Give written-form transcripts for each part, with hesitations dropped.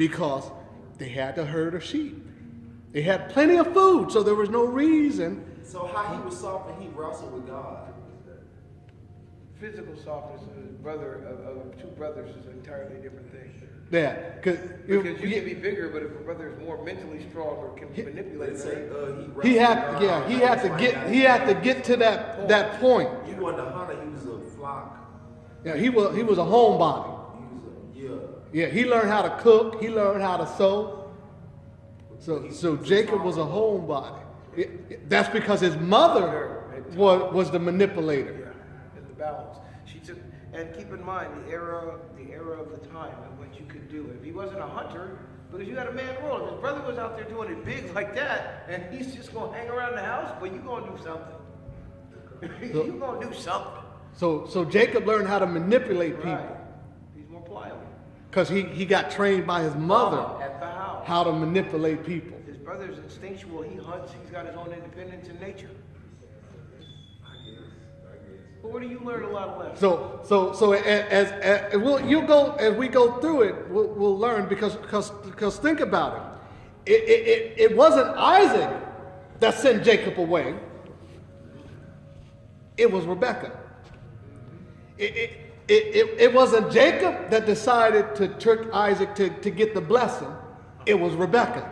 because they had a herd of sheep. They had plenty of food, so there was no reason. So how he was soft and he wrestled with God? Physical softness of two brothers is an entirely different thing. Yeah, Because you can be bigger, but if a brother is more mentally strong or can manipulate, he had to get to that point. He wasn't a hunter, he was a flock. Yeah, he was a homebody. Yeah, he learned how to cook. He learned how to sew. So Jacob was a homebody. That's because his mother was the manipulator. Yeah, and the balance. She took, and keep in mind the era of the time and what you could do. If he wasn't a hunter, because you got a man role. If his brother was out there doing it big like that, and he's just gonna hang around the house, well, you gonna do something. You gonna do something. So Jacob learned how to manipulate people. Right. He's more pliable. Because he got trained by his mother At the house. how to manipulate people. His brother's instinctual. He hunts. He's got his own independence in nature. But where do you learn a lot of lessons? So as we go through it, we'll learn because think about it. It wasn't Isaac that sent Jacob away. It was Rebekah. It wasn't Jacob that decided to trick Isaac to get the blessing. It was Rebekah.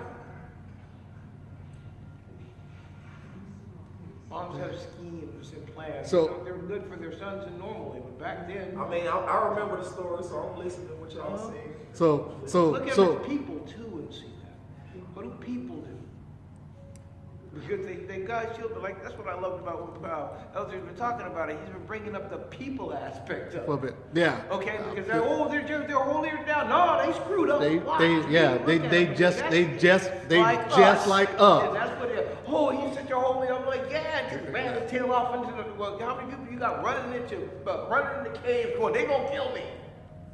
Moms have schemes and plans. So they're good for their sons and normally, but back then. I mean, I remember the story, so I'm listening to what y'all saying. Look at his people too and see that. What do people do? Because they got shielded. Like that's what I loved about what Elder's been talking about. He's been bringing up the people aspect of it. a little bit, yeah. Okay, because they're holier down. No, they screwed up. They just like And us. that's what it. Oh, you said you're holy. I'm like, yeah, just ran the tail off into the. Well, how many people you got running in the cave going? They gonna kill me.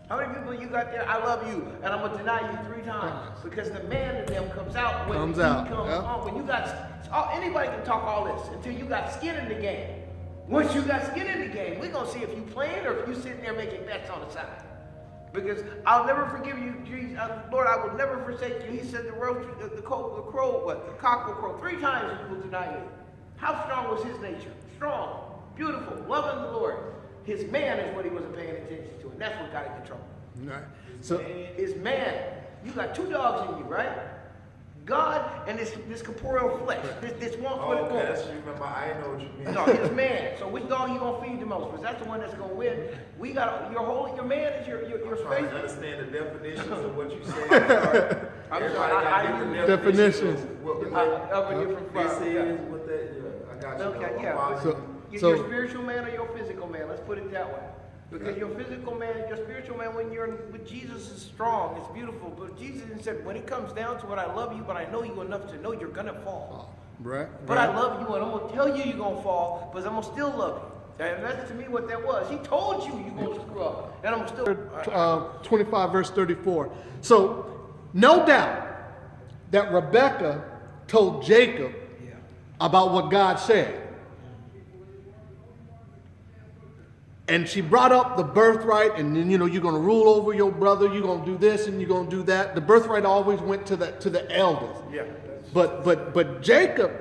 How many people you got there? I love you, and I'm gonna deny you 3 times because the man in them comes out when he comes on. When you got anybody can talk all this until you got skin in the game. Once you got skin in the game, we're gonna see if you playing or if you sitting there making bets on the side. Because I'll never forgive you, Jesus, Lord. I will never forsake you. He said the cock will crow 3 times and you will deny me. How strong was his nature? Strong, beautiful, loving the Lord. His man is what he wasn't paying attention to, and that's what got him in trouble. Right. So His man, you got 2 dogs in you, right? God and this corporeal flesh, this one foot Oh, okay, that's remember. I know what you mean. No, his man. So which dog you gonna feed the most? Because that's the one that's gonna win. We got your man is your trying faith. to understand the definitions of what you said. Everybody got different definitions. What Of a different this father. is, what that, yeah, I got you. Okay, I'm yeah. following you. So- Your spiritual man or your physical man? Let's put it that way. Because your physical man, your spiritual man, when you're with Jesus is strong, it's beautiful. But Jesus said, when it comes down to it, I love you, but I know you enough to know you're gonna fall. right. But I love you, and I'm gonna tell you you're gonna fall, but I'm gonna still love you. And that's to me what that was. He told you you're gonna screw up, and I'm still. 25 verse 34. So no doubt that Rebekah told Jacob about what God said. And she brought up the birthright, and then, you're going to rule over your brother, you're going to do this, and you're going to do that. The birthright always went to the elders. Yeah. But Jacob,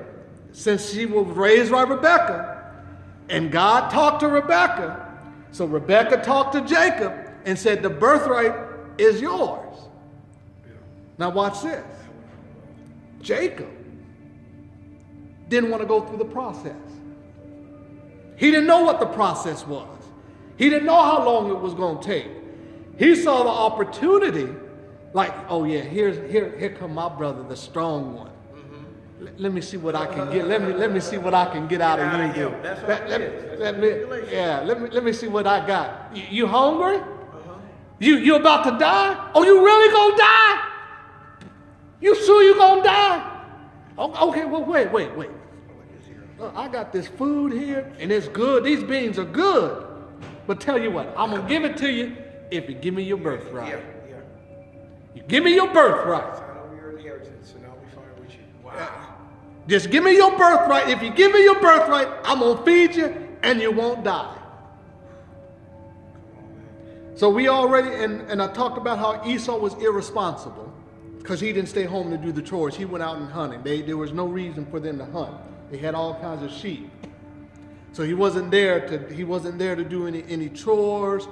since she was raised by Rebekah, and God talked to Rebekah, so Rebekah talked to Jacob and said, the birthright is yours. Now watch this. Jacob didn't want to go through the process. He didn't know what the process was. He didn't know how long it was going to take. He saw the opportunity, like, oh yeah, here come my brother, the strong one. Let me see what I can get. Let me see what I can get out of you. That's what let me see what I got. You hungry? You about to die? Oh, you really gonna die? You sure you gonna die? Okay, well wait. I got this food here, and it's good. These beans are good. But tell you what, I'm gonna give it to you if you give me your birthright. Yeah. You give me your birthright. Sign over your inheritance, and I'll be fine with you. Wow. Just give me your birthright. If you give me your birthright, I'm gonna feed you, and you won't die. So we already, and I talked about how Esau was irresponsible. because he didn't stay home to do the chores. He went out and hunting. There was no reason for them to hunt. They had all kinds of sheep. So he wasn't there to do any chores.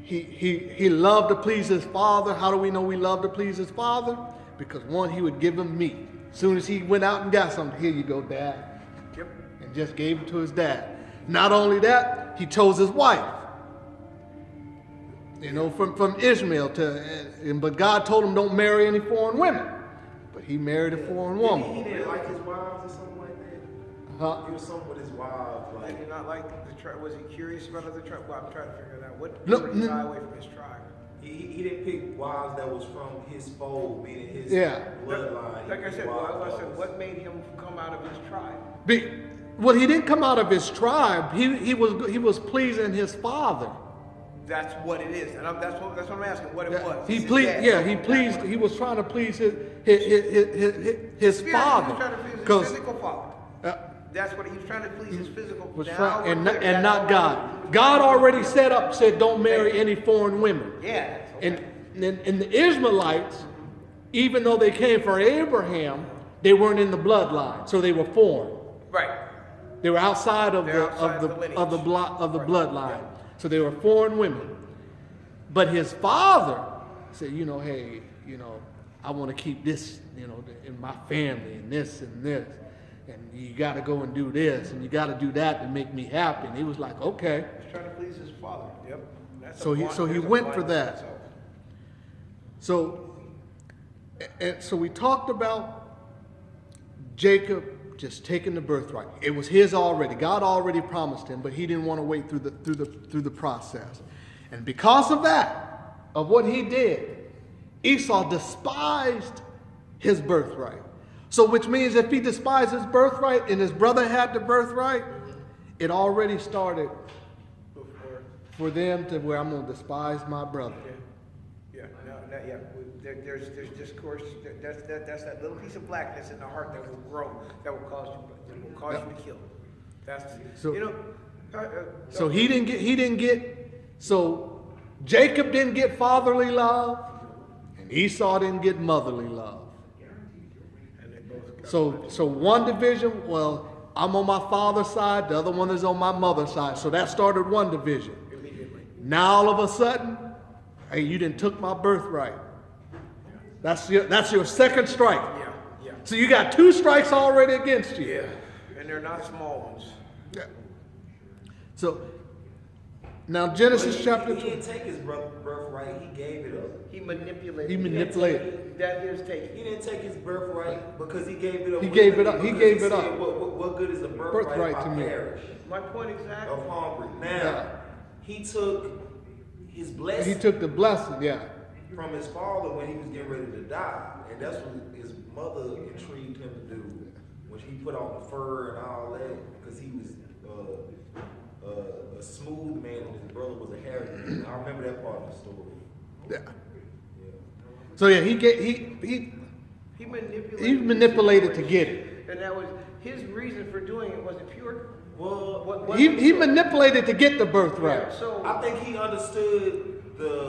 He loved to please his father. How do we know he loved to please his father? Because one, he would give him meat. As soon as he went out and got something, here you go, Dad. Yep. And just gave it to his dad. Not only that, he chose his wife. You know, from Ishmael but God told him don't marry any foreign women. But he married a foreign woman. He didn't like his wives or something like that. He was something with his wives, Like, like he not like the tribe. Was he curious about other tribe? Well, I'm trying to figure it out. What No, would he shy away from his tribe? he didn't pick wives that was from his fold, meaning his Yeah. bloodline. Like I said, Wives well, I was- said, what made him come out of his tribe? Well, he didn't come out of his tribe. He was pleasing his father. That's what it is, and that's what I'm asking. What it was. He It's his pleased. dad. Yeah, he That's pleased. what- He was trying to please his Spirit, father. He was trying to please his 'Cause, physical father. That's what he was trying to please his physical. was Now trying, we're clear. and That's not all God. he was God trying to already do. said don't marry any foreign women. Yeah. Okay. And the Ishmaelites, even though they came from Abraham, they weren't in the bloodline, so they were foreign. Right. They were outside of They're the outside the lineage. Right. bloodline, so they were foreign women. But his father said, hey, I want to keep this, in my family, and this, and you got to go and do this, and you got to do that to make me happy. And he was like, okay. He's trying to please his father. Yep. That's So a he- blind- so he there's a went blind for that. itself. So we talked about Jacob just taking the birthright. It was his already. God already promised him, but he didn't want to wait through the process. And because of that, of what he did, Esau despised his birthright. So which means if he despised his birthright and his brother had the birthright, it already started Before. for them to where I'm going to despise my brother. Yeah. Yeah. There's discourse. That's that little piece of blackness in the heart that will grow, that will cause you to kill. That's So- So he didn't get, so Jacob didn't get fatherly love, and Esau didn't get motherly love. And they both got So one division, well, I'm on my father's side, the other one is on my mother's side. So that started one division. immediately. Now all of a sudden, hey, you didn't took my birthright. That's your second strike. Yeah. So you got 2 strikes already against you. Yeah. And they're not small ones. Yeah. So now Genesis chapter He 2. didn't take his birthright. He gave it up. He manipulated. He manipulated. That is taken. He didn't take his birthright because he gave it up. He gave it up. He Because gave it said, up. What good is a birthright Birthright if to I me. perish My point exactly. of hungry? Now, Yeah. he took his blessing He took the blessing, yeah. from his father when he was getting ready to die. And that's what his mother intrigued him to do when she put on the fur and all that, because he was a smooth man and his brother was a hairy man. I remember that part of the story. Yeah. Yeah. So yeah, He manipulated. he manipulated to get it. And that was his reason for doing it. Was it pure? Well, What He manipulated to get the birthright. Yeah, so I think he understood the